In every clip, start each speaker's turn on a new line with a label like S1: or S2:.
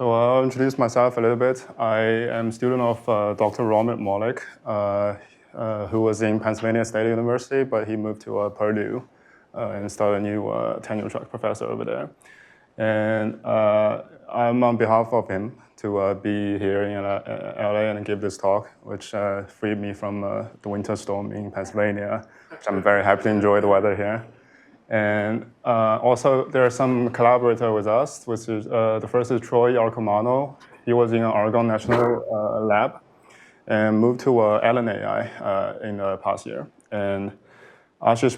S1: So I'll introduce myself a little bit. I am a student of Dr. Romit Malik, who was in Pennsylvania State University, but he moved to Purdue and started a new tenure-track professor over there. And I'm on behalf of him to be here in LA and give this talk, which freed me from the winter storm in Pennsylvania, which I'm very happy to enjoy the weather here. And also, there are some collaborators with us, which is the first is Troy Arcomano. He was in Oregon National Lab and moved to LNAI in the past year. And Ashish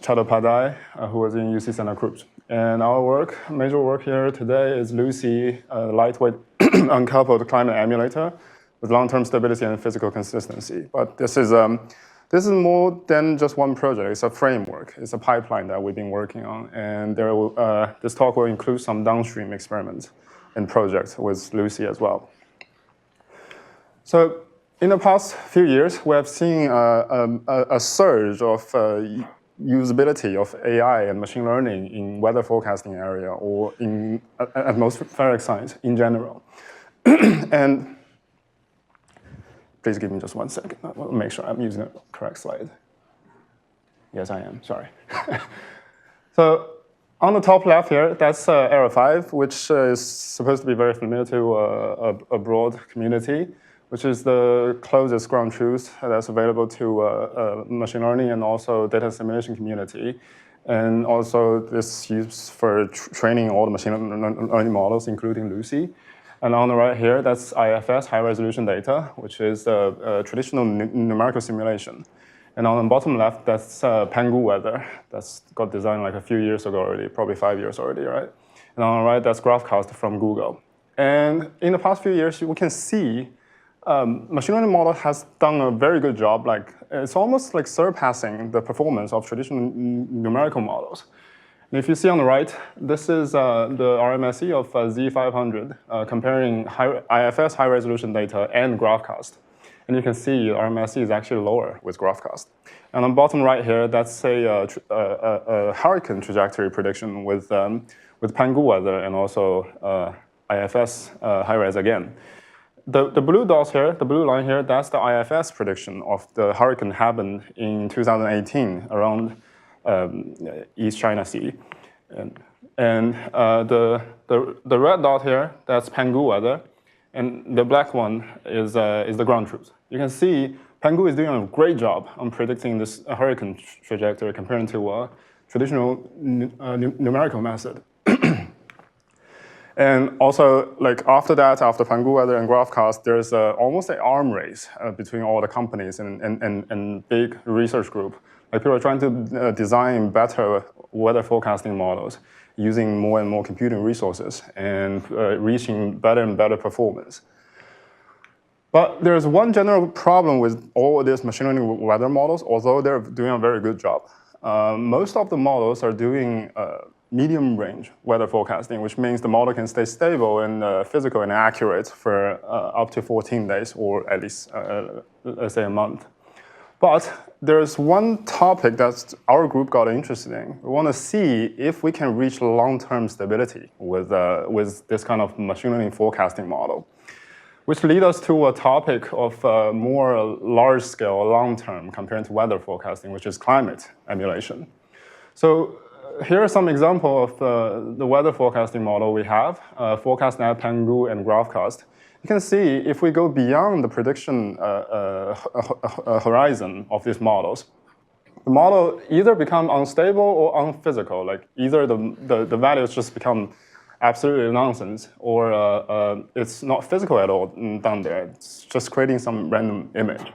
S1: Chattopadhyay, who was in UC Santa Cruz. And our major work here today is LUCIE, Lightweight Uncoupled Climate Emulator with long-term stability and physical consistency. But this is more than just one project. It's a framework. It's a pipeline that we've been working on. And this talk will include some downstream experiments and projects with LUCIE as well. So in the past few years, we have seen a surge of usability of AI and machine learning in weather forecasting area or in atmospheric science in general. And please give me just 1 second. I'll make sure I'm using the correct slide. Yes, I am. Sorry. So on the top left here, that's Error 5, which is supposed to be very familiar to a broad community, which is the closest ground truth that's available to machine learning and also data simulation community. And also this used for training all the machine learning models, including LUCIE. And on the right here, that's IFS, high-resolution data, which is a traditional numerical simulation. And on the bottom left, that's Pangu weather. That's got designed like a few years ago already, probably 5 years already, right? And on the right, that's GraphCast from Google. And in the past few years, we can see machine learning model has done a very good job. Like it's almost like surpassing the performance of traditional numerical models. And if you see on the right, this is the RMSE of Z500 comparing IFS high-resolution data and GraphCast. And you can see RMSE is actually lower with GraphCast. And on the bottom right here, that's a hurricane trajectory prediction with Pangu weather and also IFS high-res again. The blue dots here, the blue line here, that's the IFS prediction of the hurricane happened in 2018 around East China Sea. And the red dot here, that's Pangu weather. And the black one is the ground truth. You can see Pangu is doing a great job on predicting this hurricane trajectory compared to a traditional numerical method. And also, like after that, after Pangu weather and GraphCast, there's almost an arm race between all the companies and big research group. Like people are trying to design better weather forecasting models using more and more computing resources and reaching better and better performance. But there's one general problem with all of these machine learning weather models, although they're doing a very good job. Most of the models are doing medium range weather forecasting, which means the model can stay stable and physical and accurate for up to 14 days or at least, let's say, a month. But there's one topic that our group got interested in. We want to see if we can reach long-term stability with this kind of machine learning forecasting model, which leads us to a topic of more large-scale, long-term compared to weather forecasting, which is climate emulation. So here are some examples of the weather forecasting model we have, ForecastNet, Pangu, and GraphCast. You can see if we go beyond the prediction horizon of these models, the model either become unstable or unphysical. Like either the values just become absolutely nonsense, or it's not physical at all down there. It's just creating some random image.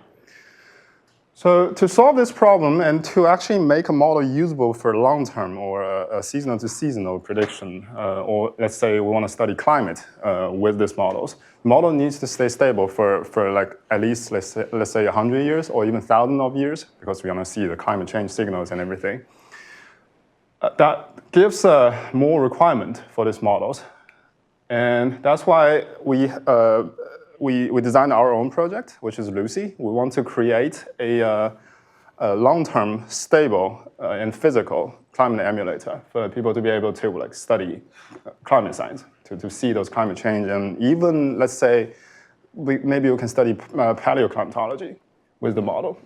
S1: So to solve this problem and to actually make a model usable for long-term or a seasonal-to-seasonal prediction, or let's say we want to study climate with these models, the model needs to stay stable for like at least, let's say 100 years or even thousands of years, because we want to see the climate change signals and everything. That gives more requirement for these models. And that's why we designed our own project, which is LUCIE. We want to create a long-term, stable, and physical climate emulator for people to be able to like study climate science, to see those climate change, and even, let's say, maybe we can study paleoclimatology with the model.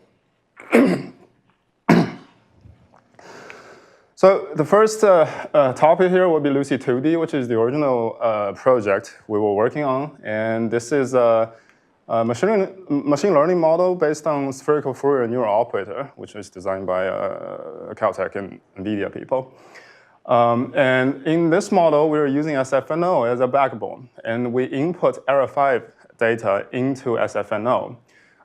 S1: So the first topic here will be LUCIE 2D, which is the original project we were working on. And this is a machine learning model based on spherical Fourier neural operator, which is designed by Caltech and NVIDIA people. And in this model, we're using SFNO as a backbone. And we input error 5 data into SFNO.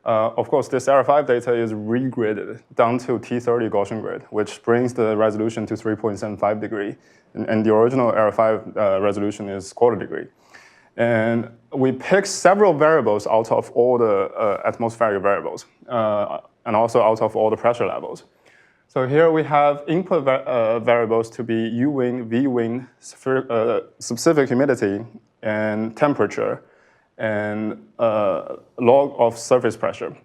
S1: Of course, this error 5 data is regridded down to T30 Gaussian grid, which brings the resolution to 3.75 degree. And the original error 5 resolution is quarter degree. And we pick several variables out of all the atmospheric variables, and also out of all the pressure levels. So here we have input variables to be U wind, V wind, specific humidity, and temperature, and log of surface pressure.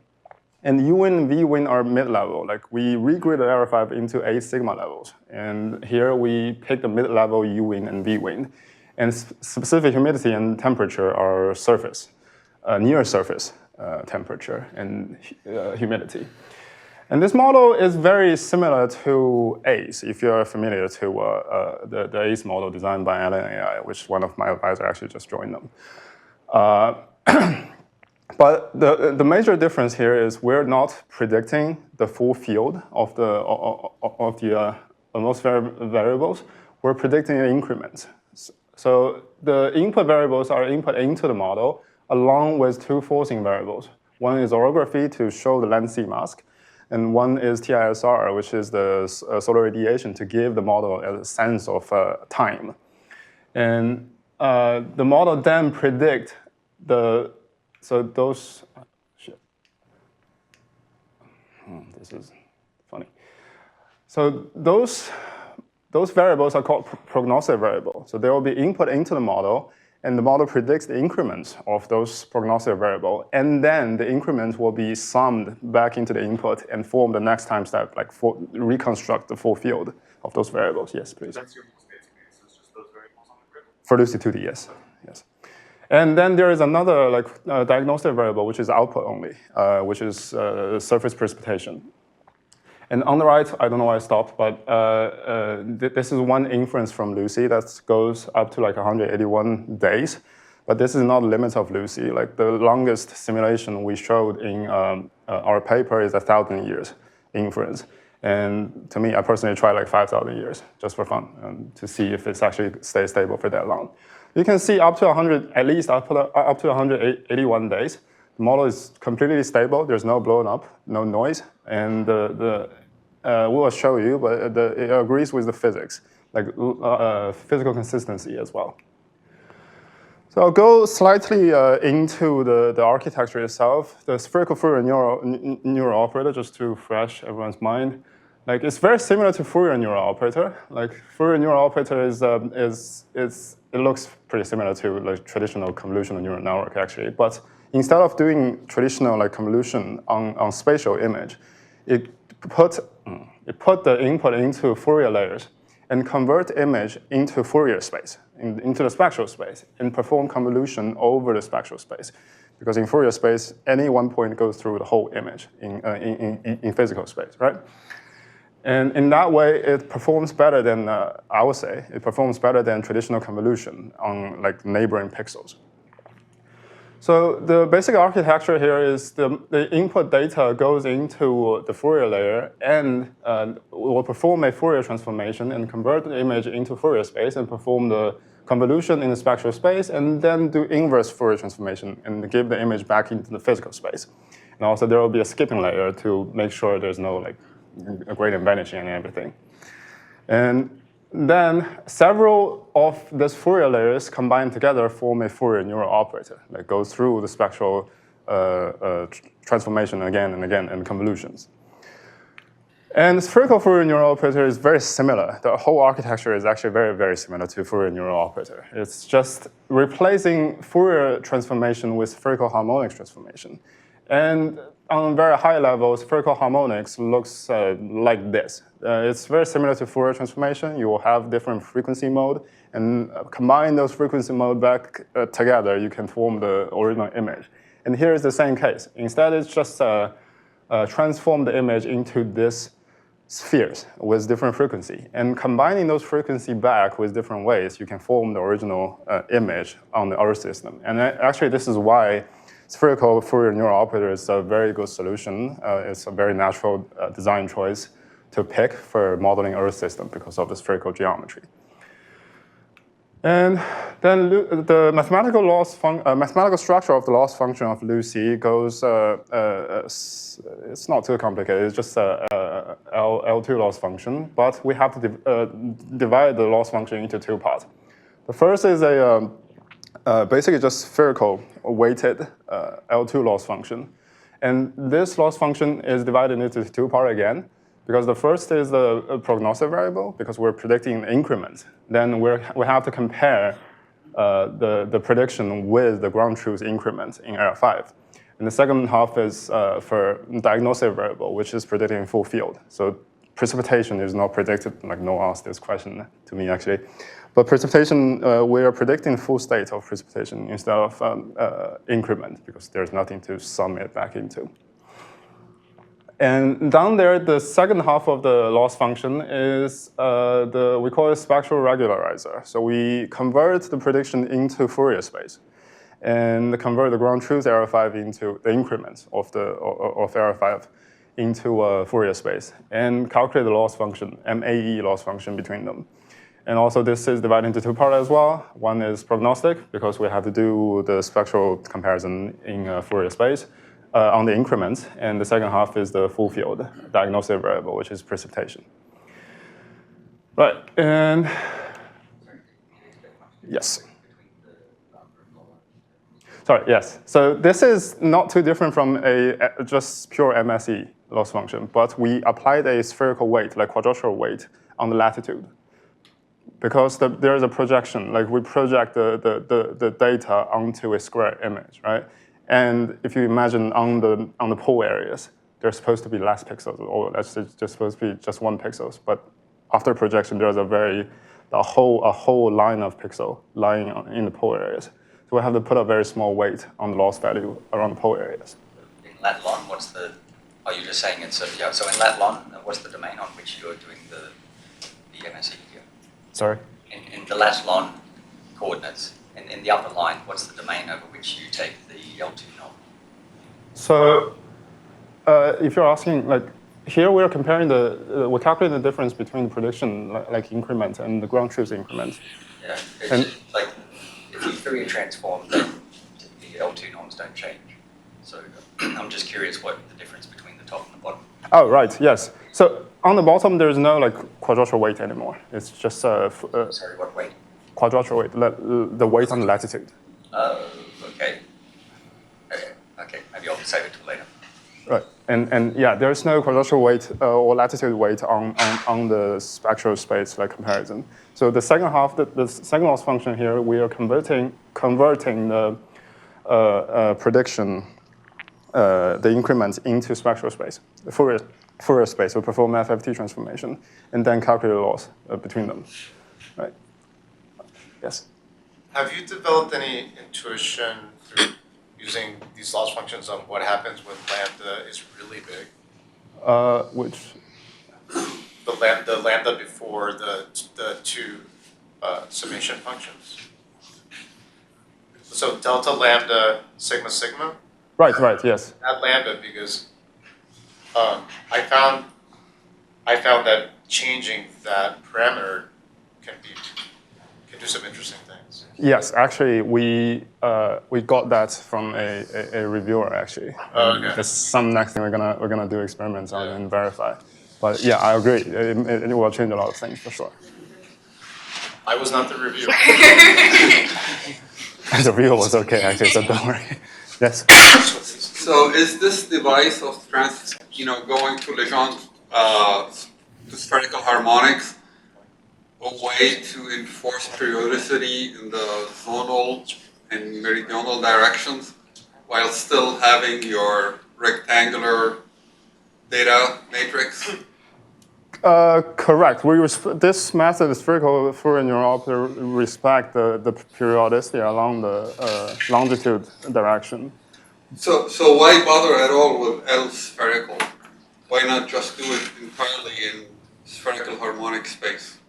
S1: And U wind and V wind are mid-level. Like we regrid the error 5 into 8 sigma levels. And here we pick the mid-level U wind and V wind. And specific humidity and temperature are surface, near surface temperature and humidity. And this model is very similar to ACE, if you're familiar to the ACE model designed by Allen AI, which one of my advisors actually just joined them. But the major difference here is we're not predicting the full field of the atmospheric variables. We're predicting increments. So the input variables are input into the model along with 2 forcing variables. One is orography to show the land sea mask, and one is TISR, which is the solar radiation to give the model a sense of time. And the model then predict those, this is funny. So those variables are called prognostic variables. So they will be input into the model, and the model predicts the increments of those prognostic variables, and then the increments will be summed back into the input and form the next time step, like reconstruct the full field of those variables. Yes, please.
S2: That's your most basic case. It's just those variables on the grid?
S1: For LUCIE 2D, yes. Yes. And then there is another diagnostic variable, which is output only, which is surface precipitation. And on the right, I don't know why I stopped, but this is one inference from LUCIE that goes up to like 181 days. But this is not the limit of LUCIE. Like the longest simulation we showed in our paper is 1,000 years inference. And to me, I personally tried like 5,000 years just for fun to see if it's actually stays stable for that long. You can see up to 100, at least up to 181 days. The model is completely stable. There's no blown up, no noise, and we will show you, but it agrees with the physics, like physical consistency as well. So I'll go slightly into the architecture itself. The spherical Fourier neural operator, just to refresh everyone's mind. Like it's very similar to Fourier neural operator. Like Fourier neural operator it looks pretty similar to like traditional convolutional neural network actually, but instead of doing traditional like convolution on spatial image, it put the input into Fourier layers and convert image into Fourier space, into the spectral space, and perform convolution over the spectral space. Because in Fourier space, any one point goes through the whole image in physical space, right? And in that way, it performs better than, I would say, it performs better than traditional convolution on like neighboring pixels. So the basic architecture here is the input data goes into the Fourier layer and will perform a Fourier transformation and convert the image into Fourier space and perform the convolution in the spectral space and then do inverse Fourier transformation and give the image back into the physical space. And also there will be a skipping layer to make sure there's no like a gradient vanishing and everything. And then several of these Fourier layers combined together form a Fourier neural operator that goes through the spectral transformation again and again and convolutions. And the spherical Fourier neural operator is very similar. The whole architecture is actually very, very similar to Fourier neural operator. It's just replacing Fourier transformation with spherical harmonic transformation. And on very high level, spherical harmonics looks like this. It's very similar to Fourier transformation. You will have different frequency mode, and combine those frequency mode back together, you can form the original image. And here is the same case. Instead, it's just transform the image into this spheres with different frequency. And combining those frequency back with different ways, you can form the original image on the Earth system. And actually, this is why spherical Fourier neural operator is a very good solution. It's a very natural design choice to pick for modeling Earth system because of the spherical geometry. And then the mathematical structure of the loss function of LUCIE goes, it's not too complicated, it's just a L2 loss function, but we have to divide the loss function into two parts. The first is basically just spherical weighted L2 loss function. And this loss function is divided into two parts again, because the first is the prognostic variable, because we're predicting increments. Then we have to compare the prediction with the ground truth increment in area 5. And the second half is for diagnostic variable, which is predicting full field. So precipitation is not predicted, like no one asked this question to me actually. But precipitation, we are predicting full state of precipitation instead of increment, because there's nothing to sum it back into. And down there, the second half of the loss function is we call it spectral regularizer. So we convert the prediction into Fourier space, and convert the ground truth area 5 into the increment of area 5 into Fourier space, and calculate the loss function, MAE loss function between them. And also, this is divided into two parts as well. One is prognostic, because we have to do the spectral comparison in Fourier space on the increments. And the second half is the full field diagnostic variable, which is precipitation. Right, and yes. Sorry, yes. So this is not too different from a just pure MSE loss function, but we applied a spherical weight, like quadrostructural weight, on the latitude. Because there is a projection, like we project the data onto a square image, right? And if you imagine on the pole areas, there's supposed to be less pixels, or that's just supposed to be just 1 pixels. But after projection, there's a whole line of pixel lying in the pole areas. So we have to put a very small weight on the loss value around the pole areas.
S3: In Latlon, are you just saying it's yeah? So in Latlon, what's the domain on which you're doing the MSE here?
S1: Sorry?
S3: In the Latlon coordinates, in the upper line, what's the domain over which you take the L2 norm?
S1: So if you're asking, like, here we're comparing we're calculating the difference between the prediction, like increment, and the ground truth increment.
S3: Yeah, it's like, if you Fourier transform, then the L2 norms don't change. So I'm just curious what the difference between the top and the bottom.
S1: Oh, right, yes. So on the bottom, there's no like quadrostructural weight anymore. It's just
S3: sorry, what weight?
S1: Quadrostructural weight, the weight on the latitude.
S3: Oh, okay. Okay, maybe I'll save it till later.
S1: Right, and yeah, there's no quadrostructural weight or latitude weight on the spectral space like comparison. So the second half, the second loss function here, we are converting the prediction, the increments into spectral space, the Fourier space. We perform FFT transformation and then calculate the loss between them. Right. Yes.
S2: Have you developed any intuition through using these loss functions on what happens when lambda is really big?
S1: Which?
S2: The lambda before the two summation functions. So delta lambda sigma sigma.
S1: Right. Yes.
S2: At lambda, because I found that changing that parameter can do some interesting things.
S1: Yes, actually, we got that from a reviewer actually.
S2: Okay.
S1: That's some next thing we're gonna do experiments on and verify. But yeah, I agree. It will change a lot of things for sure.
S2: I was not the reviewer.
S1: The reviewer was okay actually, so don't worry. Yes.
S4: So is this device of going to Legendre to spherical harmonics a way to enforce periodicity in the zonal and meridional directions? while still having your rectangular data matrix?
S1: Correct. This method, the spherical Fourier neural operator, respect the periodicity along the longitude direction.
S4: So why bother at all with L spherical? Why not just do it entirely in spherical harmonic space?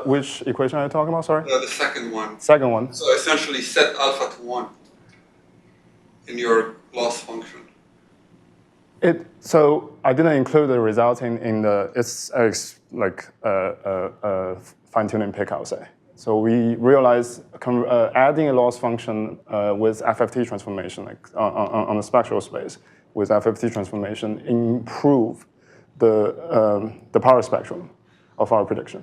S1: Which equation are you talking about? Sorry.
S4: The second one.
S1: Second one.
S4: So essentially, set alpha to 1 in your loss function.
S1: So I didn't include the result in the it's fine-tuning pick, I would say. So we realized adding a loss function with FFT transformation, like on the spectral space, with FFT transformation, improve the power spectrum of our prediction.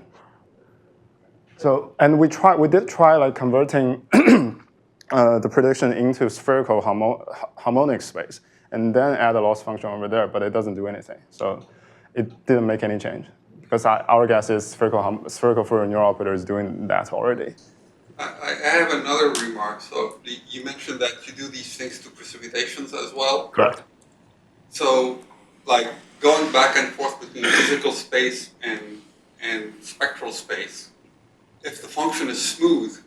S1: So, and we did try like converting the prediction into spherical harmonic space, and then add a loss function over there, but it doesn't do anything. So it didn't make any change, because our guess is spherical Fourier neural operator is doing that already.
S4: I have another remark. So you mentioned that you do these things to precipitations as well.
S1: Correct.
S4: So, like going back and forth between physical space and spectral space, if the function is smooth,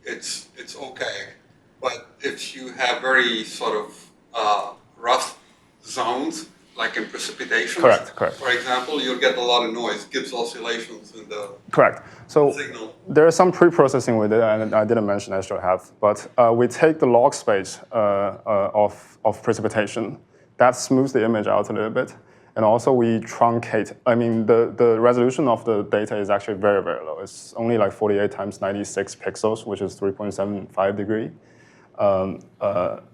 S4: it's okay. But if you have very sort of rough zones, like in precipitation,
S1: Correct.
S4: for example, you'll get a lot of noise, Gibbs oscillations in the
S1: Correct. So
S4: signal.
S1: there is some pre-processing with it, and I didn't mention I should have, but we take the log space of precipitation. That smooths the image out a little bit. And also we truncate. I mean, the resolution of the data is actually very, very low. It's only like 48 times 96 pixels, which is 3.75 degree.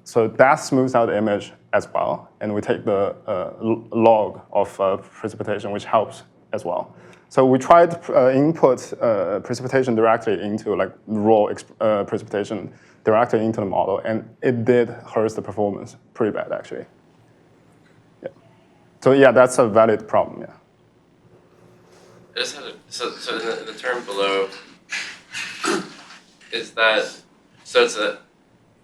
S1: So that smooths out the image as well. And we take the log of precipitation, which helps as well. So we tried to input precipitation directly into like raw precipitation directly into the model, and it did hurt the performance pretty bad, actually. So yeah, that's a valid problem, yeah.
S5: I just had so in the term below, is that, so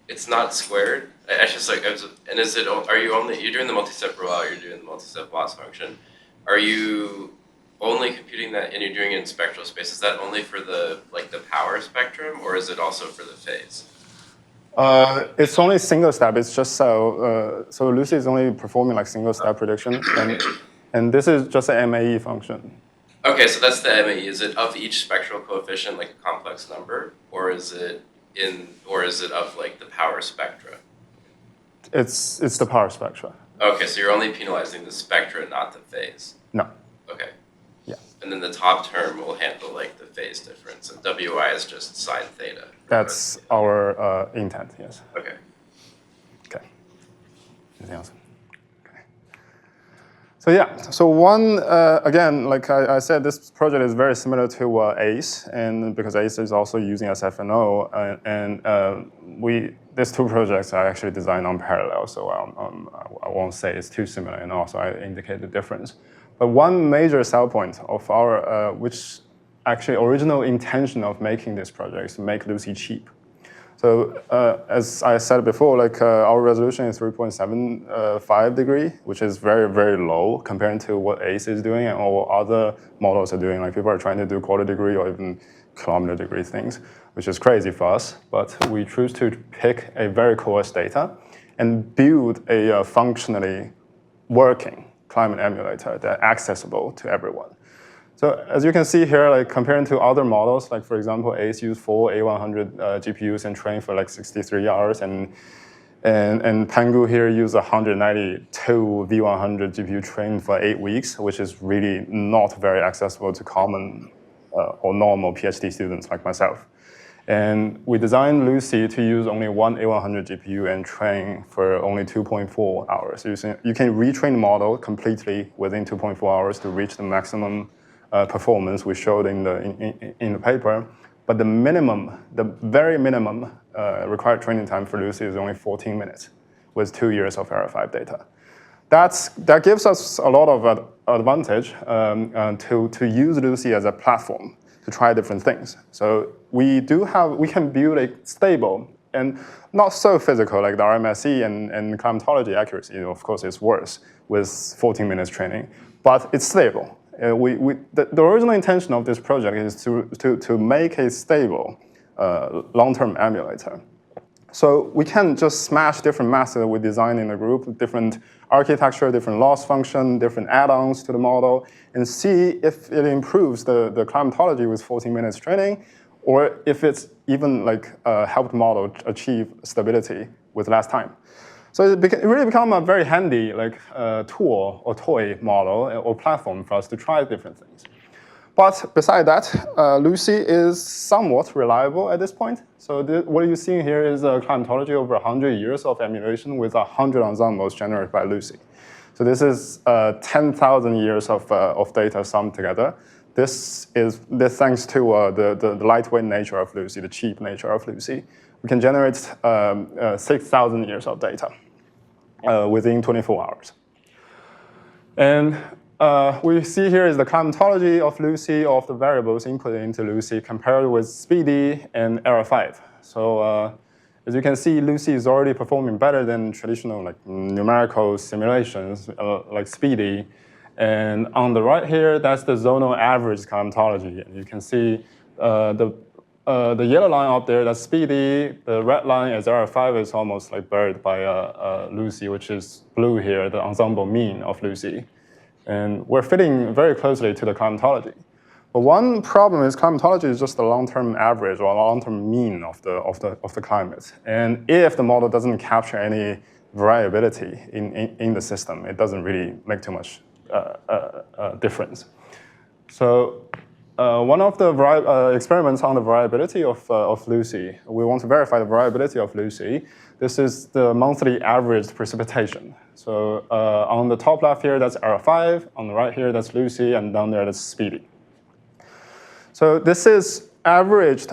S5: it's not squared? I just like, and is it, are you only, you're doing the multi-step rollout, you're doing the multi-step loss function. Are you only computing that and you're doing it in spectral space? Is that only for the power spectrum, or is it also for the phase?
S1: It's only single step. It's just so LUCIE is only performing like single step prediction, and this is just an MAE function.
S5: Okay, so that's the MAE. Is it of each spectral coefficient like a complex number, or is it of like the power spectra?
S1: It's the power spectra.
S5: Okay, so you're only penalizing the spectra, not the phase.
S1: No.
S5: Okay.
S1: Yeah.
S5: And then the top term will handle like the phase difference, and WI is just sine theta.
S1: That's our intent, yes.
S5: Okay.
S1: Okay. Anything else? Okay. So yeah, so one, again, like I said, this project is very similar to ACE, and because ACE is also using SFNO, and these two projects are actually designed on parallel, so I won't say it's too similar, and also I indicate the difference. But one major sell point of our, which actually original intention of making this project is to make LUCIE cheap. So as I said before, like our resolution is 3.75 degree, which is very, very low compared to what ACE is doing and all other models are doing. Like people are trying to do quarter degree or even kilometer degree things, which is crazy for us. But we choose to pick a very coarse data and build a functionally working climate emulator that's accessible to everyone. So as you can see here, like comparing to other models, like for example, ACE used 4 A100 GPUs and trained for like 63 hours, and Pangu here used 192 V100 GPU trained for 8 weeks, which is really not very accessible to common or normal PhD students like myself. And we designed LUCIE to use only one A100 GPU and train for only 2.4 hours. So you can retrain the model completely within 2.4 hours to reach the maximum performance we showed in the paper. But the very minimum required training time for LUCIE is only 14 minutes with 2 years of Era 5 data. That gives us a lot of advantage to use LUCIE as a platform to try different things. So we can build a stable and not so physical like the RMSE and climatology accuracy. Of course, it's worse with 14 minutes training, but it's stable. The original intention of this project is to make a stable long-term emulator. So we can just smash different methods we designed in the group, different architecture, different loss function, different add-ons to the model, and see if it improves the climatology with 14 minutes training, or if it's even like helped model achieve stability with less time. So it really become a very handy like tool or toy model or platform for us to try different things. But besides that, LUCIE is somewhat reliable at this point. So what you're seeing here is a climatology over 100 years of emulation with 100 ensembles generated by LUCIE. So this is 10,000 years of data summed together. This thanks to the lightweight nature of LUCIE, the cheap nature of LUCIE. We can generate 6,000 years of data within 24 hours. And we see here is the climatology of LUCIE of the variables input into LUCIE compared with SPEEDY and Era 5. So as you can see, LUCIE is already performing better than traditional like numerical simulations like SPEEDY. And on the right here, that's the zonal average climatology. And you can see the yellow line up there, that's SPEEDY. The red line is Era 5 is almost like buried by LUCIE, which is blue here, the ensemble mean of LUCIE. And we're fitting very closely to the climatology. But one problem is climatology is just the long-term average or long-term mean of the climate. And if the model doesn't capture any variability in the system, it doesn't really make too much difference. So one of the experiments on the variability of LUCIE, we want to verify the variability of LUCIE. This is the monthly average precipitation. So on the top left here, that's Era 5. On the right here, that's LUCIE. And down there, that's SPEEDY. So this is averaged,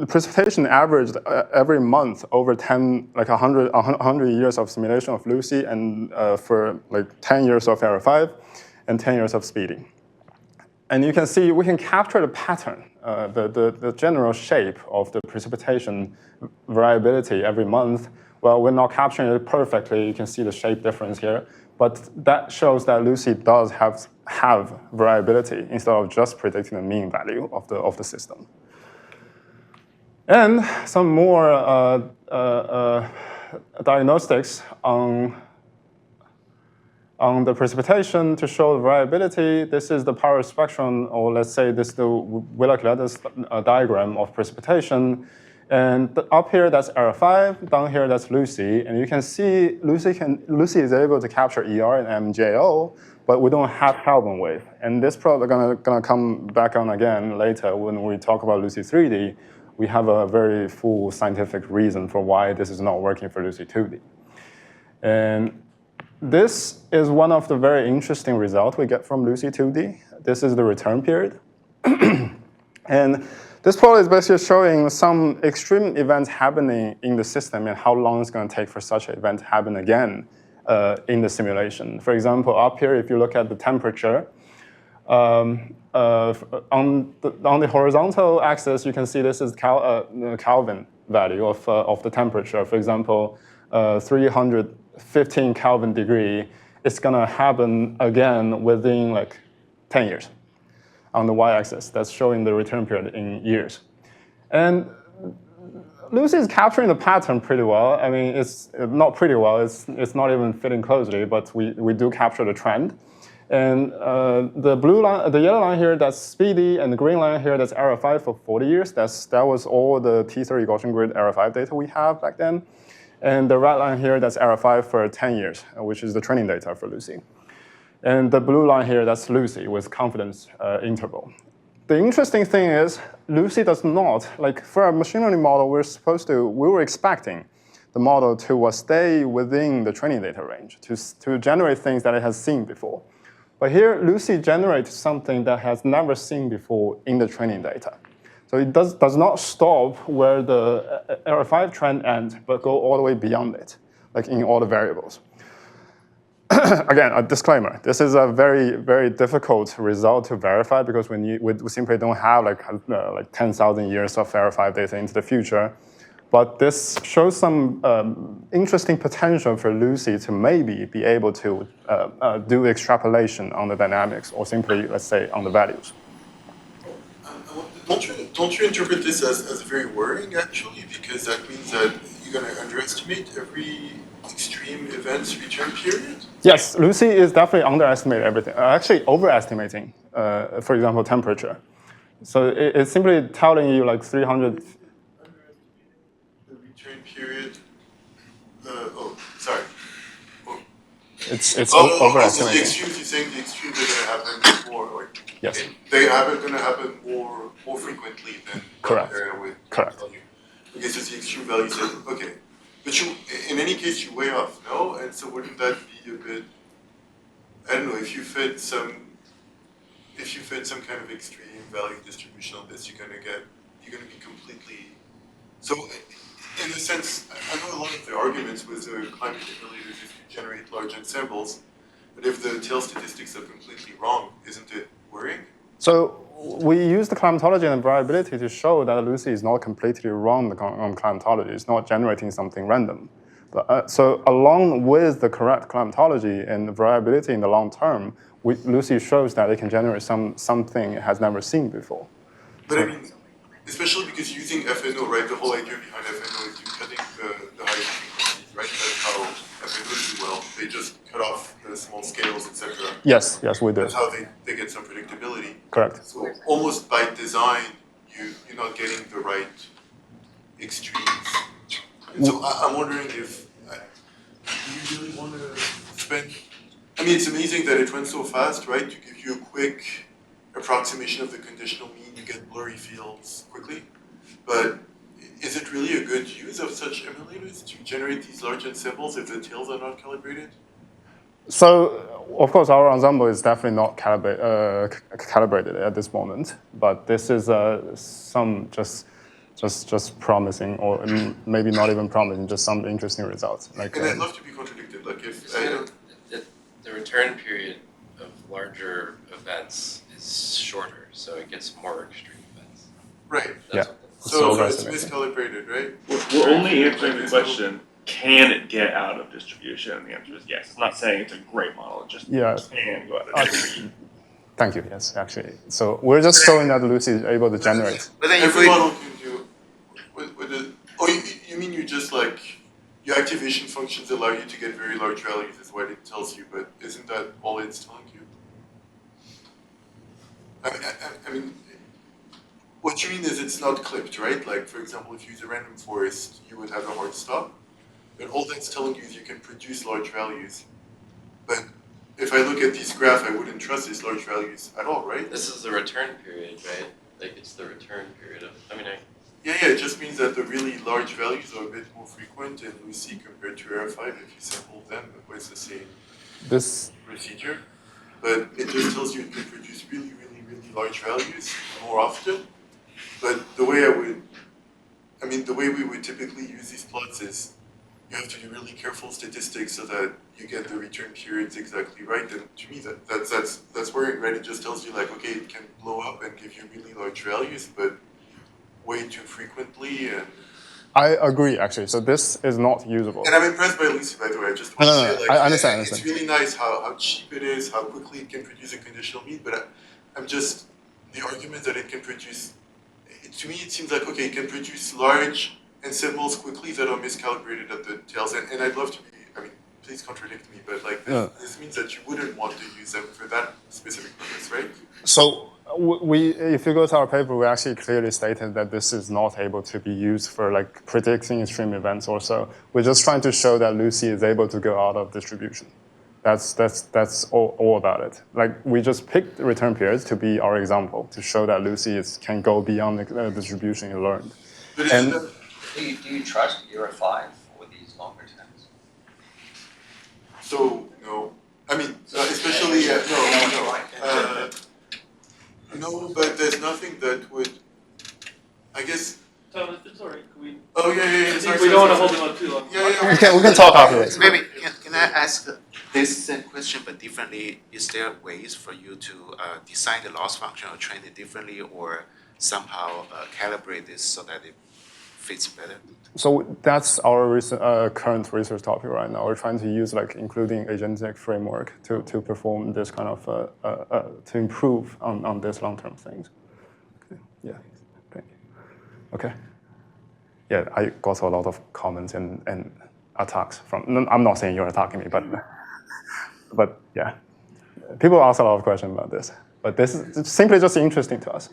S1: precipitation averaged every month over 100 years of simulation of LUCIE and for like 10 years of Era 5 and 10 years of SPEEDY. And you can see we can capture the pattern, the general shape of the precipitation variability every month. Well, we're not capturing it perfectly. You can see the shape difference here. But that shows that LUCIE does have variability instead of just predicting the mean value of the system. And some more diagnostics on the precipitation to show the variability. This is the power spectrum, or let's say this is the Wheeler-Lattice diagram of precipitation. And up here, that's Era 5. Down here, that's LUCIE. And you can see LUCIE is able to capture ER and MJO, but we don't have Kelvin wave. And this probably gonna come back on again later when we talk about LUCIE 3D. We have a very full scientific reason for why this is not working for LUCIE 2D. And this is one of the very interesting results we get from LUCIE 2D. This is the return period. And this plot is basically showing some extreme events happening in the system and how long it's going to take for such an event to happen again in the simulation. For example, up here, if you look at the temperature, on the horizontal axis, you can see this is Kelvin value of the temperature. For example, 315 Kelvin degree, it's going to happen again within like 10 years. On the y-axis, that's showing the return period in years. And LUCIE is capturing the pattern pretty well. I mean, it's not pretty well, it's not even fitting closely, but we do capture the trend. And the blue line, the yellow line here, that's SPEEDY, and the green line here, that's Era 5 for 40 years. That was all the T30 Gaussian grid Era 5 data we have back then. And the red line here, that's Era 5 for 10 years, which is the training data for LUCIE. And the blue line here, that's LUCIE with confidence interval. The interesting thing is LUCIE does not, like for a machine learning model, we were expecting the model to stay within the training data range, to generate things that it has seen before. But here, LUCIE generates something that has never seen before in the training data. So it does not stop where the Era 5 trend ends, but go all the way beyond it, like in all the variables. Again, a disclaimer. This is a very, very difficult result to verify because we simply don't have like 10,000 years of Era 5 data into the future. But this shows some interesting potential for LUCIE to maybe be able to do extrapolation on the dynamics, or simply, let's say, on the values.
S6: Don't you interpret this as very worrying, actually? Because that means that you're going to underestimate every extreme event's return period?
S1: Yes, LUCIE is definitely underestimating everything. Actually, overestimating, for example, temperature. So it's simply telling you like 300.
S6: The return period. Sorry.
S1: It's
S6: Also
S1: overestimating.
S6: the extremes. You're saying the extremes are going to happen more.
S1: Yes.
S6: They are going to happen more frequently than
S1: Correct.
S6: one area with
S1: Correct.
S6: value. Okay, so the extreme value says okay, but you in any case you way off, no? And so wouldn't that be a bit? I don't know if you fit some kind of extreme value distribution on this, you're gonna be completely. So, in a sense, I know a lot of the arguments with the climate emulators is to generate large ensembles, but if the tail statistics are completely wrong, isn't it worrying?
S1: So we use the climatology and variability to show that LUCIE is not completely wrong on climatology. It's not generating something random. But, so along with the correct climatology and variability in the long term, LUCIE shows that it can generate something it has never seen before.
S6: But I mean, especially because using FNO, right? The whole idea behind FNO is you're cutting the high frequencies, right? That's how FNO do well. They just cut off the small scales, etc.
S1: Yes, we do.
S6: That's how they get some predictability.
S1: Correct.
S6: So almost by design, you're not getting the right extremes. And so I'm wondering if do you really want to spend. I mean, it's amazing that it runs so fast, right? To give you a quick approximation of the conditional mean, you get blurry fields quickly. But is it really a good use of such emulators to generate these large ensembles if the tails are not calibrated?
S1: So, of course, our ensemble is definitely not calibrated at this moment, but this is some just promising, or maybe not even promising, just some interesting results. Like,
S6: and I'd love to be contradicted. Like if
S5: the return period of larger events is shorter, so it gets more extreme events.
S6: right.
S5: That's
S1: Yeah.
S6: So it's miscalibrated, right?
S7: We're only answering the question, can it get out of distribution? And the answer is yes. It's not saying it's a great model, it just can go out of distribution.
S1: Thank you, yes, actually. So we're just showing that LUCIE is able to generate.
S6: But then every model can do with the. Oh, you mean you just like your activation functions allow you to get very large values is what it tells you, but isn't that all it's telling you? I mean, what you mean is it's not clipped, right? Like, for example, if you use a random forest, you would have a hard stop. But all that's telling you is you can produce large values. But if I look at this graph, I wouldn't trust these large values at all, right?
S5: This is the return period, right? Like, it's the return period of,
S6: Yeah, it just means that the really large values are a bit more frequent in LUCIE compared to R5 if you sample them with the same procedure. But it just tells you it can produce really large values more often. But the way we would typically use these plots is you have to do really careful statistics so that you get the return periods exactly right. And to me, that's worrying, right? It just tells you like, okay, it can blow up and give you really large values, but way too frequently. And
S1: I agree, actually. So this is not usable.
S6: And I'm impressed by LUCIE, by the way. I just want to say, like,
S1: I understand.
S6: It's really nice how cheap it is, how quickly it can produce a conditional mean. But I'm just the argument that it can produce. To me, it seems like okay, it can produce large ensembles quickly that are miscalibrated at the tails. And I'd love to be. I mean, please contradict me, but like this means that you wouldn't want to use them for that specific purpose, right?
S1: So if you go to our paper, we actually clearly stated that this is not able to be used for like predicting extreme events or so. We're just trying to show that LUCIE is able to go out of distribution. That's all about it. Like we just picked the return periods to be our example to show that LUCIE can go beyond the distribution you learned.
S6: But
S3: do you trust Euro 5 for these longer terms?
S6: So no, I mean especially no, but there's nothing that would. I guess.
S7: Thomas, it's all right. Can we?
S6: Oh yeah. Sorry,
S7: we don't want to hold him up too long.
S6: Yeah.
S1: We can talk after this.
S8: Maybe can I ask this same question but differently? Is there ways for you to design the loss function or train it differently, or somehow calibrate this so that it fits better?
S1: So that's our current research topic right now. We're trying to use like including agentic framework to perform this kind of to improve on these long-term things. Okay. Yeah. Thank you. Okay. Yeah, I got a lot of comments and attacks from. I'm not saying you're attacking me, but yeah, people ask a lot of questions about this. But this is simply just interesting to us.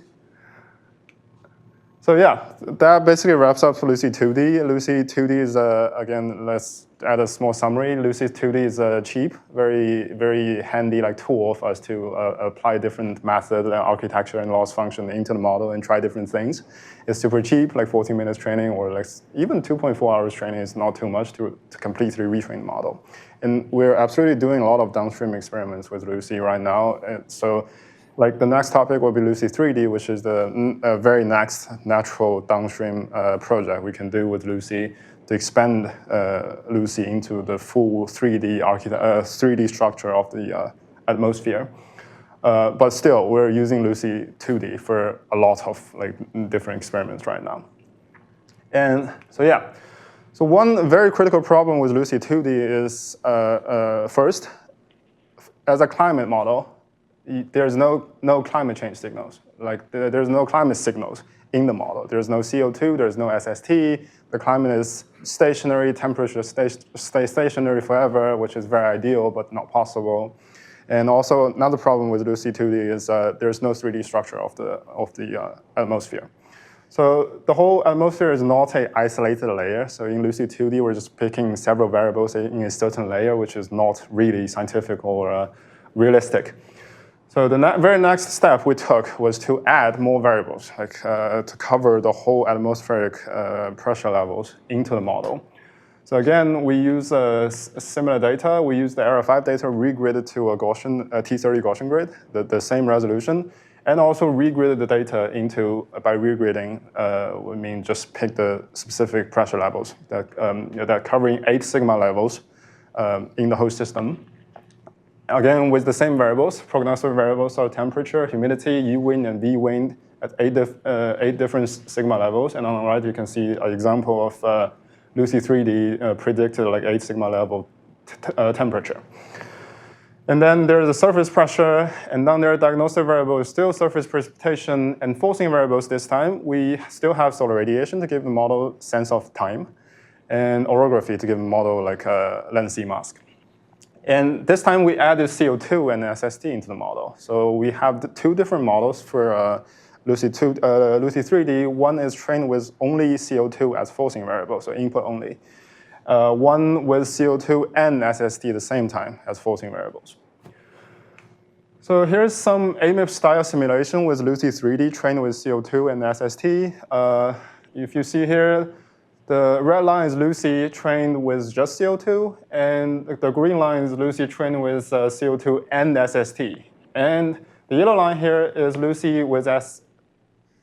S1: So yeah, that basically wraps up LUCIE 2D. LUCIE 2D is, again, let's add a small summary. LUCIE 2D is cheap, very, very handy like tool for us to apply different methods and architecture and loss function into the model and try different things. It's super cheap, like 14 minutes training or like even 2.4 hours training is not too much to completely retrain the model. And we're absolutely doing a lot of downstream experiments with LUCIE right now. And so like the next topic will be LUCIE 3D, which is the very next natural downstream project we can do with LUCIE to expand LUCIE into the full 3D structure of the atmosphere. But still, we're using LUCIE 2D for a lot of like different experiments right now. And so yeah, so one very critical problem with LUCIE 2D is first, as a climate model, there's no climate change signals. Like there's no climate signals in the model. There's no CO2, there's no SST. The climate is stationary, temperature stays stationary forever, which is very ideal, but not possible. And also another problem with LUCIE 2D is there's no 3D structure of the atmosphere. So the whole atmosphere is not an isolated layer. So in LUCIE 2D, we're just picking several variables in a certain layer, which is not really scientific or realistic. So the very next step we took was to add more variables, like to cover the whole atmospheric pressure levels into the model. So again, we use similar data. We use the Area 5 data regridded to a T30 Gaussian grid, the same resolution, and also regridded the data into, by regridding, we mean just pick the specific pressure levels that covering 8 sigma levels in the whole system. Again, with the same variables, prognostic variables are temperature, humidity, U wind, and V wind at 8 different sigma levels. And on the right, you can see an example of LUCIE 3D predicted like 8 sigma level temperature. And then there's a surface pressure, and down there, diagnostic variable is still surface precipitation, and forcing variables this time, we still have solar radiation to give the model sense of time, and orography to give the model like a lens C mask. And this time we added CO2 and SST into the model. So we have 2 different models for LUCIE 3D. One is trained with only CO2 as forcing variable, so input only. One with CO2 and SST at the same time as forcing variables. So here's some AMIP style simulation with LUCIE 3D trained with CO2 and SST. If you see here, the red line is LUCIE trained with just CO2, and the green line is LUCIE trained with CO2 and SST. And the yellow line here is LUCIE with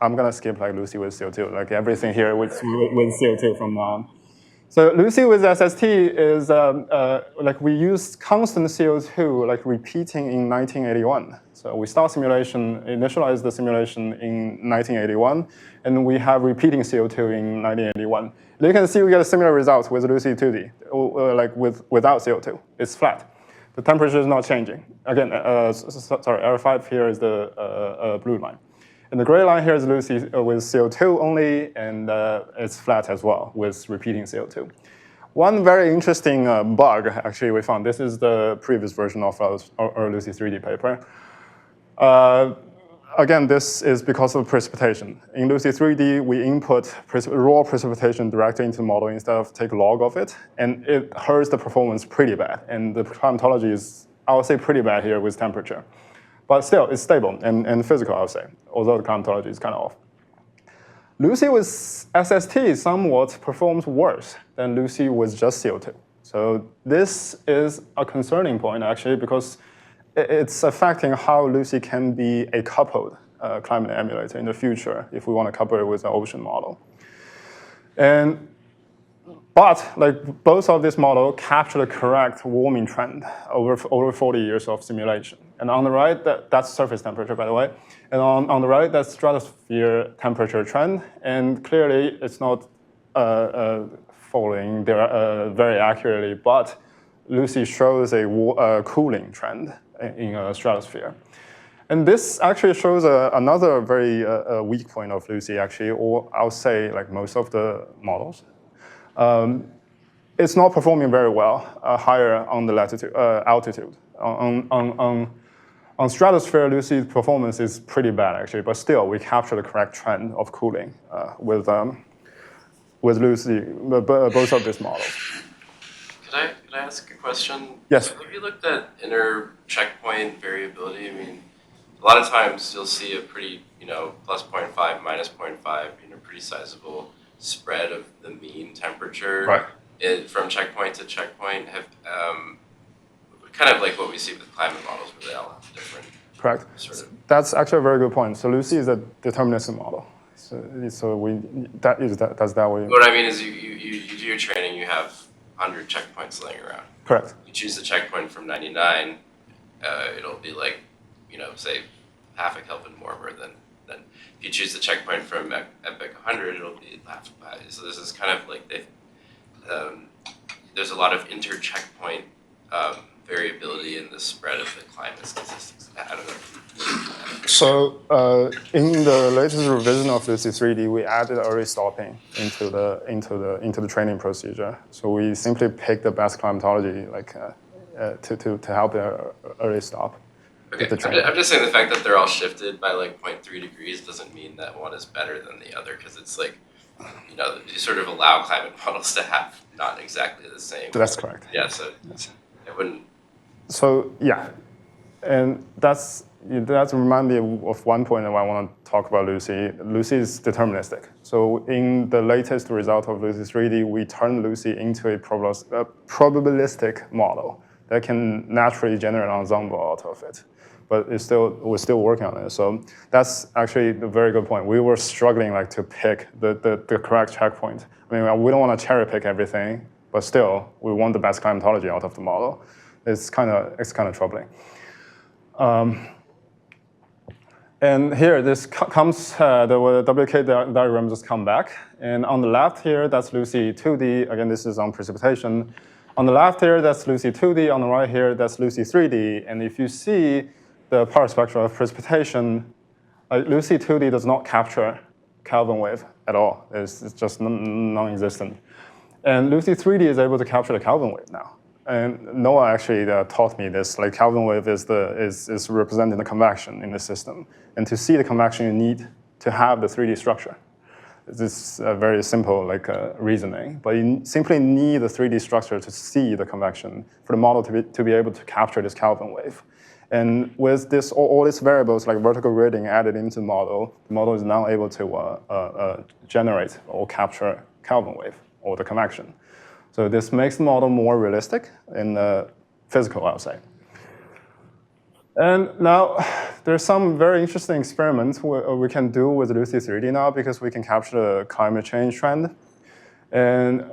S1: I'm gonna skip like LUCIE with CO2, like everything here with CO2 from now on. So LUCIE with SST is like we use constant CO2 like repeating in 1981. So we start simulation, initialize the simulation in 1981, and we have repeating CO2 in 1981. You can see we get a similar result with LUCIE 2D, like without CO2. It's flat. The temperature is not changing. Again, sorry, Area 5 here is the blue line. And the gray line here is LUCIE with CO2 only, and it's flat as well with repeating CO2. One very interesting bug, actually, we found. This is the previous version of our LUCIE 3D paper. Again, this is because of precipitation. In LUCIE 3D, we input raw precipitation directly into the model instead of take log of it, and it hurts the performance pretty bad. And the climatology is, I would say, pretty bad here with temperature. But still, it's stable and physical, I would say, although the climatology is kind of off. LUCIE with SST somewhat performs worse than LUCIE with just CO2. So this is a concerning point, actually, because it's affecting how LUCIE can be a coupled climate emulator in the future if we want to couple it with an ocean model. But like both of this model capture the correct warming trend over 40 years of simulation. And on the right, that's surface temperature, by the way. And on the right, that's stratosphere temperature trend. And clearly, it's not following there very accurately, but LUCIE shows a cooling trend in a stratosphere. And this actually shows another very weak point of LUCIE, actually, or I would say like most of the models. It's not performing very well higher on the altitude. On stratosphere, LUCIE's performance is pretty bad, actually, but still, we capture the correct trend of cooling with LUCIE, both of these models.
S5: Could I ask a question?
S1: Yes.
S5: So have you looked at inner checkpoint variability? I mean, a lot of times you'll see a pretty, plus 0.5, minus 0.5, pretty sizable spread of the mean temperature from checkpoint to checkpoint. Kind of like what we see with climate models, where they all have different.
S1: Correct.
S5: Sort of.
S1: That's actually a very good point. So LUCIE is a deterministic model. So that's that way.
S5: What I mean is, you do your training, you have 100 checkpoints laying around.
S1: Correct.
S5: You choose the checkpoint from 99, it'll be like, say, half a Kelvin warmer than if you choose the checkpoint from epoch 100, it'll be half. So this is kind of like there's a lot of inter-checkpoint variability in the spread of the climate statistics. I don't know.
S1: So in the latest revision of LUCIE 3D, we added early stopping into the training procedure. So we simply pick the best climatology to help the early stop.
S5: Okay, I'm just saying the fact that they're all shifted by like 0.3 degrees doesn't mean that one is better than the other, because it's like, you sort of allow climate models to have not exactly the same.
S1: That's correct.
S5: Yeah, so it wouldn't.
S1: So yeah, and that reminds me of one point that I want to talk about LUCIE. LUCIE is deterministic. So in the latest result of LUCIE 3D, we turned LUCIE into a probabilistic model that can naturally generate an ensemble out of it. But we're still working on it. So that's actually a very good point. We were struggling to pick the correct checkpoint. I mean, we don't want to cherry pick everything, but still, we want the best climatology out of the model. It's kind of troubling. And here, this comes, the WK diagram just come back. And on the left here, that's LUCIE 2D. Again, this is on precipitation. On the left here, that's LUCIE 2D. On the right here, that's LUCIE 3D. And if you see the power spectrum of precipitation, LUCIE 2D does not capture Kelvin wave at all. It's just non-existent. And LUCIE 3D is able to capture the Kelvin wave now. And Noah actually taught me this. Like Kelvin wave is representing the convection in the system. And to see the convection, you need to have the 3D structure. This is a very simple reasoning, but you simply need the 3D structure to see the convection for the model to be able to capture this Kelvin wave. And with this, all these variables like vertical gridding added into the model is now able to generate or capture Kelvin wave or the convection. So this makes the model more realistic and physical, I would say. And now there's some very interesting experiments we can do with LUCIE 3D now, because we can capture the climate change trend. And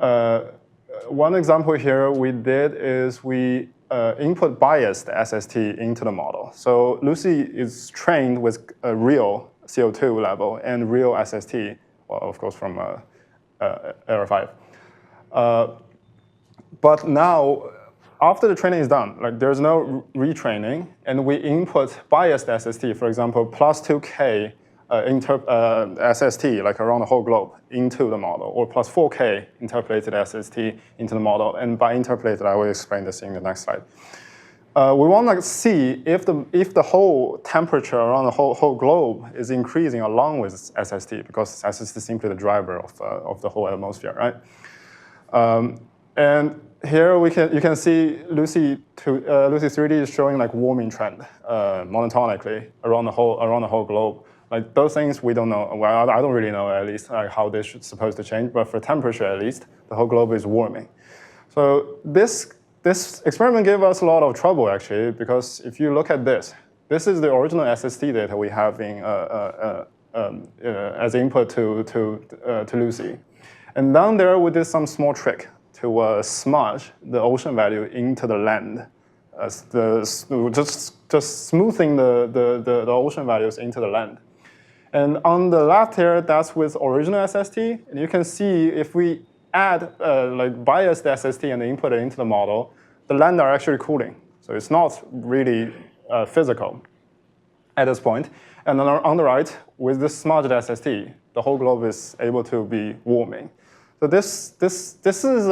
S1: one example here we did is we input biased SST into the model. So LUCIE is trained with a real CO2 level and real SST, well, of course, from Era 5. But now, after the training is done, there's no retraining, and we input biased SST, for example, plus 2K SST, around the whole globe, into the model, or plus 4K interpolated SST into the model. And by interpolated, I will explain this in the next slide. We want to see if the whole temperature around the whole globe is increasing along with SST, because SST is simply the driver of the whole atmosphere, right? And here you can see LUCIE 3D is showing warming trend monotonically around the whole globe. Those things we don't know. Well, I don't really know at least how this is supposed to change, but for temperature at least, the whole globe is warming. So this experiment gave us a lot of trouble actually, because if you look at this is the original SST data we have as input to LUCIE. And down there we did some small trick to smudge the ocean value into the land, just smoothing the ocean values into the land. And on the left here, that's with original SST. And you can see if we add like biased SST and input it into the model, the land are actually cooling. So it's not really physical at this point. And then on the right, with this smudged SST, the whole globe is able to be warming. So this is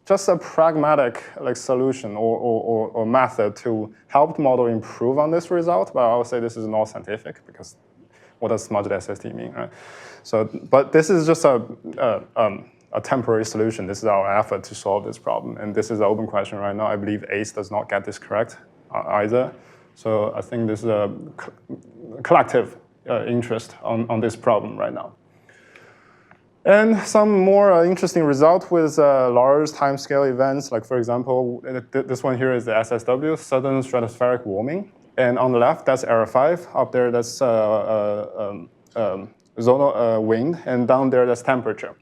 S1: just a pragmatic like solution or method to help the model improve on this result. But I would say this is not scientific because what does smudged SST mean, right? So, but this is just a temporary solution. This is our effort to solve this problem. And this is an open question right now. I believe ACE does not get this correct either. So I think this is a collective interest on this problem right now. And some more interesting results with large timescale events, like for example, this one here is the SSW, sudden stratospheric warming. And on the left, that's Era 5. Up there, that's zonal wind. And down there, that's temperature.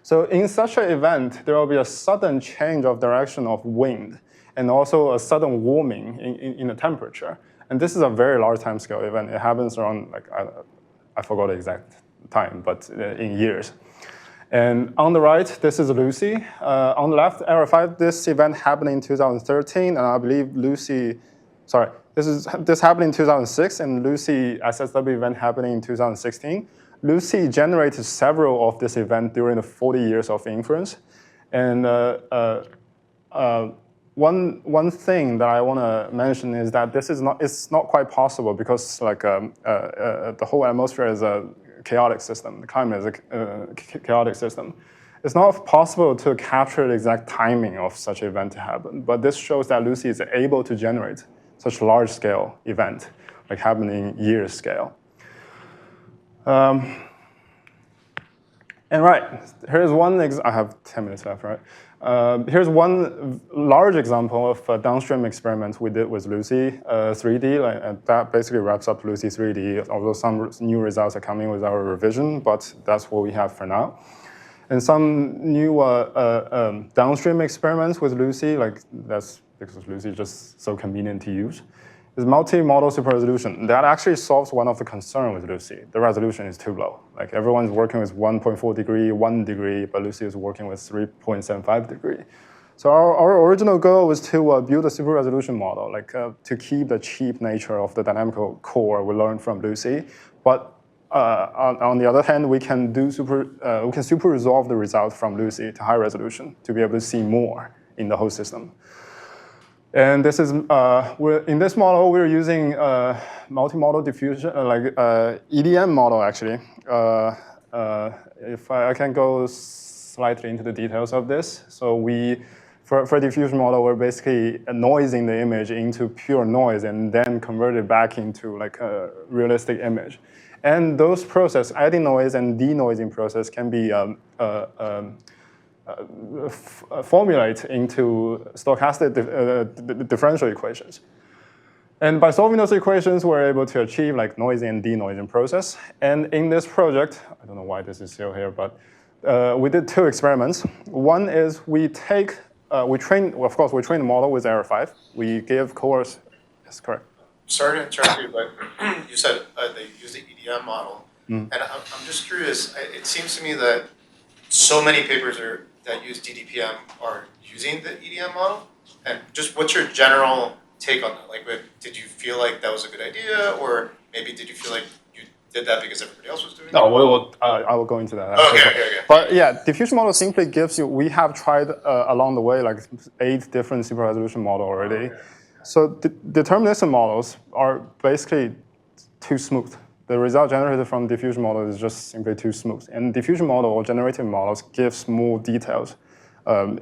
S1: So in such an event, there will be a sudden change of direction of wind and also a sudden warming in the temperature. And this is a very large timescale event. It happens around, like, I forgot the exact time, but in years. And on the right, this is LUCIE. On the left, Era 5, this event happened in 2013, and I believe LUCIE, sorry, this happened in 2006, and LUCIE SSW event happened in 2016. LUCIE generated several of this event during the 40 years of inference. And one thing that I want to mention is that it's not quite possible because like the whole atmosphere is a chaotic system. The climate is a chaotic system. It's not possible to capture the exact timing of such an event to happen. But this shows that LUCIE is able to generate such large-scale event, like happening years scale. And right, here's one, I have 10 minutes left, right? Here's one large example of a downstream experiment we did with LUCIE 3D, and that basically wraps up LUCIE 3D, although some new results are coming with our revision, but that's what we have for now. And some new downstream experiments with LUCIE, like that's because LUCIE is just so convenient to use, is multi-model super resolution. That actually solves one of the concerns with LUCIE. The resolution is too low. Like everyone's working with 1.4 degree, 1 degree, but LUCIE is working with 3.75 degree. So our original goal was to build a super resolution model, like to keep the cheap nature of the dynamical core we learned from LUCIE. But on the other hand, we can super resolve the result from LUCIE to high resolution to be able to see more in the whole system. And this is, in this model, we're using multimodal diffusion, like EDM model, actually. If I can go slightly into the details of this. So for a diffusion model, we're basically noising the image into pure noise and then convert it back into like a realistic image. And those processes, adding noise and denoising process, can be formulate into stochastic differential equations. And by solving those equations, we're able to achieve like noising and denoising process. And in this project, I don't know why this is still here, but we did two experiments. One is we train the model with Era 5. We give cores, yes, correct.
S2: Sorry to interrupt you, but you said they use the EDM model. And I'm just curious, it seems to me that so many papers that use DDPM are using the EDM model. And just what's your general take on that? Like, did you feel like that was a good idea, or maybe did you feel like you did that because everybody else was doing it?
S1: No, I will go into that.
S2: Okay.
S1: But yeah, diffusion model simply gives you, we have tried along the way like 8 different super resolution models already. Okay. So deterministic models are basically too smooth. The result generated from diffusion model is just simply too smooth. And diffusion model or generative models gives more details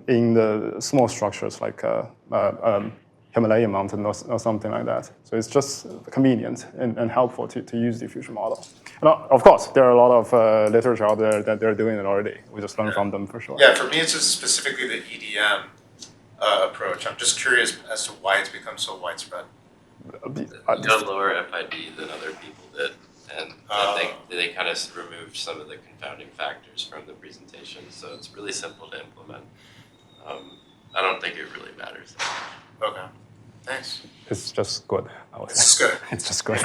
S1: in the small structures like Himalayan mountain or something like that. So it's just convenient and helpful to use diffusion model. And of course, there are a lot of literature out there that they're doing it already. We just learn from them for sure.
S2: Yeah, for me, it's just specifically the EDM approach. I'm just curious as to why it's become so widespread.
S5: You got lower FID than other people did. And they kind of removed some of the confounding factors from the presentation, so it's really simple to implement. I don't think it really matters.
S2: Okay, thanks.
S1: It's just good.
S2: It's just good.
S1: It's just good.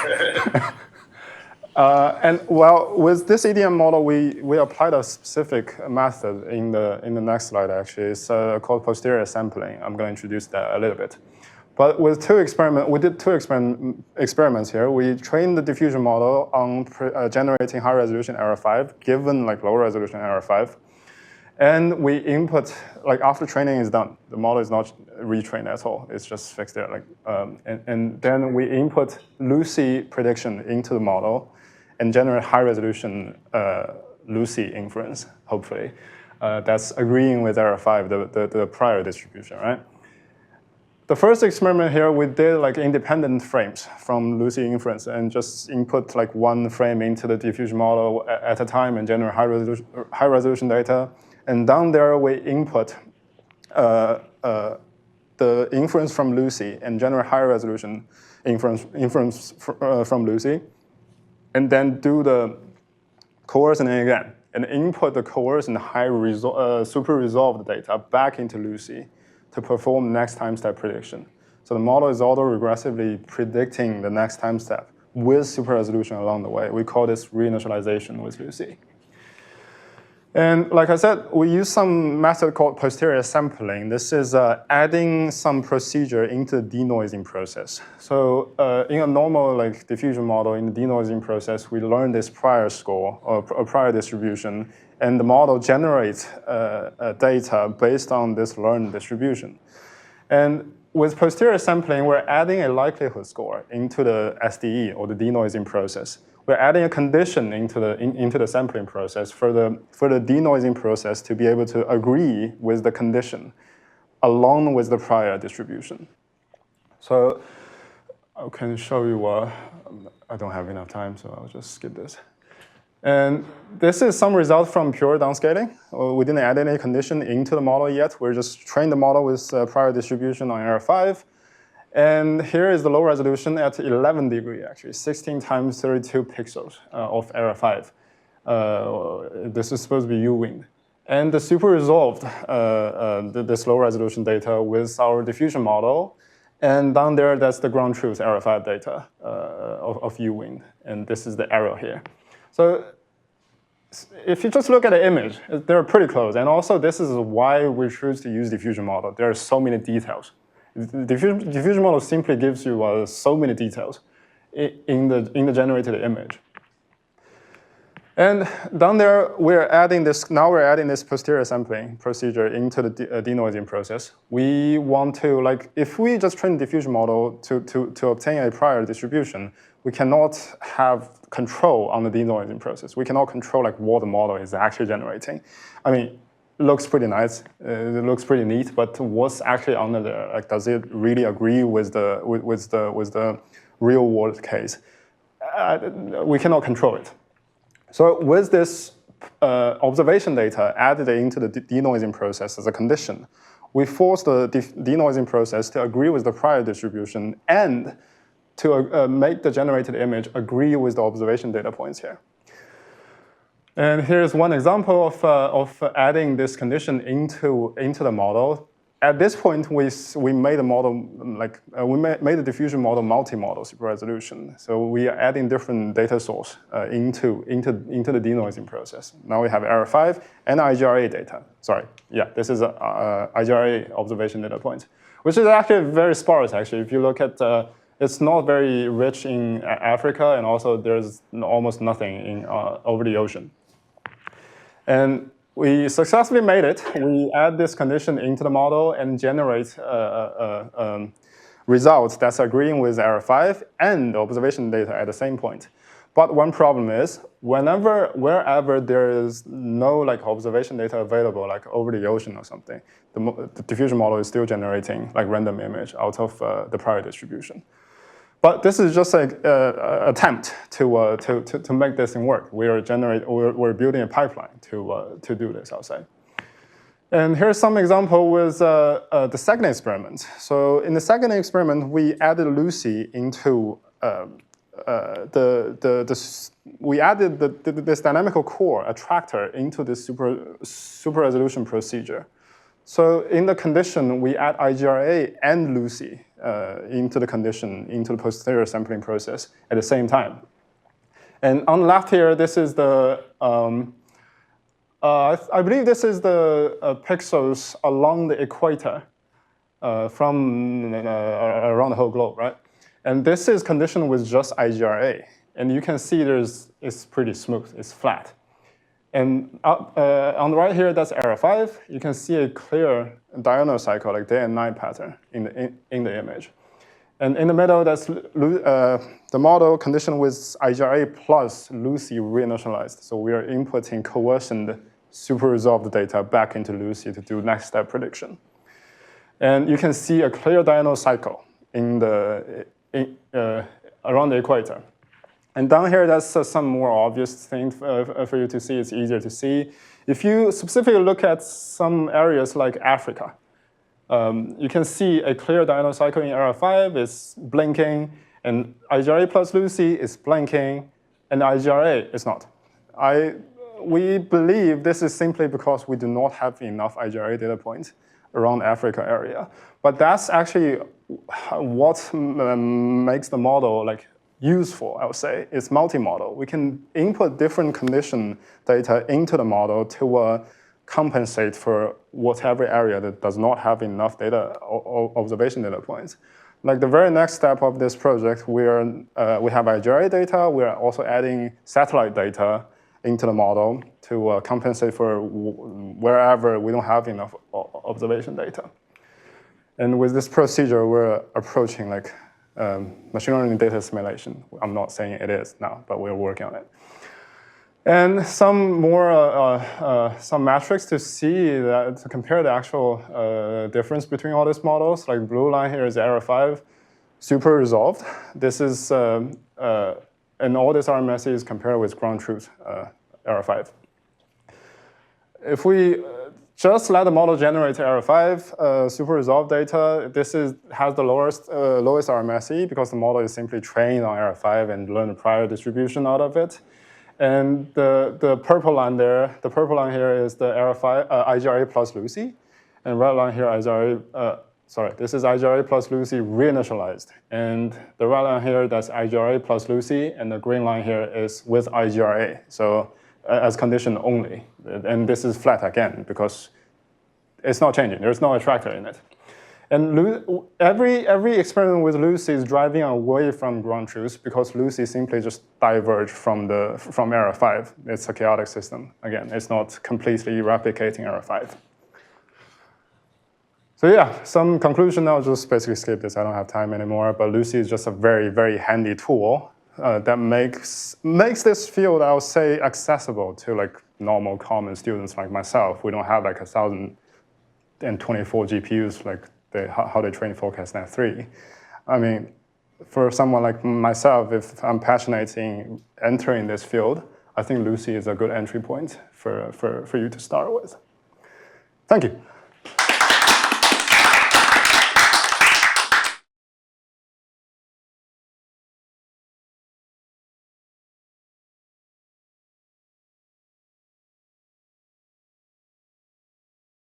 S1: And well, with this EDM model, we applied a specific method in the next slide. Actually, it's called posterior sampling. I'm going to introduce that a little bit. But with we did two experiments here. We trained the diffusion model on generating high resolution error 5, given like low resolution error 5. And we input, like after training is done, the model is not retrained at all. It's just fixed there. Like, and then we input LUCIE prediction into the model and generate high resolution LUCIE inference, hopefully. That's agreeing with error 5, the prior distribution, right? The first experiment here, we did like independent frames from LUCIE inference and just input like one frame into the diffusion model at a time and generate high resolution data. And down there, we input the inference from LUCIE and generate high resolution inference from LUCIE, and then do the coarsening again and input the coarse and super resolved data back into LUCIE to perform next time step prediction. So the model is autoregressively predicting the next time step with super resolution along the way. We call this reinitialization with LUCIE. And like I said, we use some method called posterior sampling. This is adding some procedure into the denoising process. So in a normal like diffusion model, in the denoising process, we learn this prior score or prior distribution, and the model generates data based on this learned distribution. And with posterior sampling, we're adding a likelihood score into the SDE, or the denoising process. We're adding a condition into the sampling process for the denoising process to be able to agree with the condition along with the prior distribution. So I can show you, I don't have enough time, so I'll just skip this. And this is some result from pure downscaling. We didn't add any condition into the model yet. We're just trained the model with prior distribution on error 5. And here is the low resolution at 11 degrees, actually, 16 times 32 pixels of error 5. This is supposed to be U wind. And the super resolved this low resolution data with our diffusion model. And down there, that's the ground truth error 5 data of U wind. And this is the error here. So if you just look at the image, they're pretty close. And also, this is why we choose to use diffusion model. There are so many details. The diffusion model simply gives you so many details in the generated image. And down there, we're adding this posterior sampling procedure into the denoising process. We want to, like, if we just train the diffusion model to obtain a prior distribution, we cannot have control on the denoising process. We cannot control like what the model is actually generating. I mean, it looks pretty nice. It looks pretty neat, but what's actually under there? Like, does it really agree with the real world case? We cannot control it. So with this observation data added into the denoising process as a condition, we force the denoising process to agree with the prior distribution and to make the generated image agree with the observation data points here. And here's one example of adding this condition into the model. At this point, we made the model we made the diffusion model multi-model super resolution. So we are adding different data source into the denoising process. Now we have error 5 and IGRA data. Sorry, yeah, this is a IGRA observation data point, which is actually very sparse. Actually, if you look at it's not very rich in Africa, and also there's almost nothing in over the ocean. And we successfully made it. We add this condition into the model and generate results that's agreeing with error 5 and the observation data at the same point. But one problem is, wherever there is no like observation data available, like over the ocean or something, the diffusion model is still generating like random image out of the prior distribution. But this is just an attempt to make this thing work. We're building a pipeline to do this outside. And here's some example with the second experiment. So in the second experiment, we added LUCIE into we added this dynamical core attractor into this super resolution procedure. So in the condition, we add IGRA and LUCIE into the posterior sampling process at the same time. And on the left here, this is the, I believe this is the pixels along the equator from around the whole globe, right? And this is conditioned with just IGRA. And you can see it's pretty smooth, it's flat. And on the right here, that's error 5. You can see a clear diurnal cycle, like day and night pattern in the image. And in the middle, that's the model conditioned with IGRA plus LUCIE reinitialized. So we are inputting coercioned super resolved data back into LUCIE to do next step prediction. And you can see a clear diurnal cycle around the equator. And down here, that's some more obvious thing for you to see. It's easier to see. If you specifically look at some areas like Africa, you can see a clear diurnal cycle in error 5 is blinking, and IGRA plus LUCIE is blinking, and IGRA is not. We believe this is simply because we do not have enough IGRA data points around Africa area. But that's actually what makes the model useful, I would say. It's multi-model. We can input different condition data into the model to compensate for whatever area that does not have enough data observation data points. Like the very next step of this project, we have IGRA data. We are also adding satellite data into the model to compensate for wherever we don't have enough observation data. And with this procedure, we're approaching machine learning data assimilation. I'm not saying it is now, but we're working on it. And some more some metrics to see to compare the actual difference between all these models. Like blue line here is error 5, super resolved. This is and all this RMSE is compared with ground truth error 5. If we just let the model generate error 5 super resolved data, this has the lowest RMSE because the model is simply trained on error 5 and learned a prior distribution out of it. And the purple line there, the purple line here is the error 5 IGRA plus LUCIE, and red line here this is IGRA plus LUCIE reinitialized. And the red line here, that's IGRA plus LUCIE, and the green line here is with IGRA, so as condition only. And this is flat again, because it's not changing. There's no attractor in it. And every experiment with LUCIE is driving away from ground truth, because LUCIE simply just diverged from error 5. It's a chaotic system. Again, it's not completely replicating error 5. So yeah, some conclusion. I'll just basically skip this. I don't have time anymore. But LUCIE is just a very, very handy tool that makes this field, I would say, accessible to normal, common students like myself. We don't have 1,024 GPUs how they train ForecastNet 3. I mean, for someone like myself, if I'm passionate in entering this field, I think LUCIE is a good entry point for you to start with. Thank you.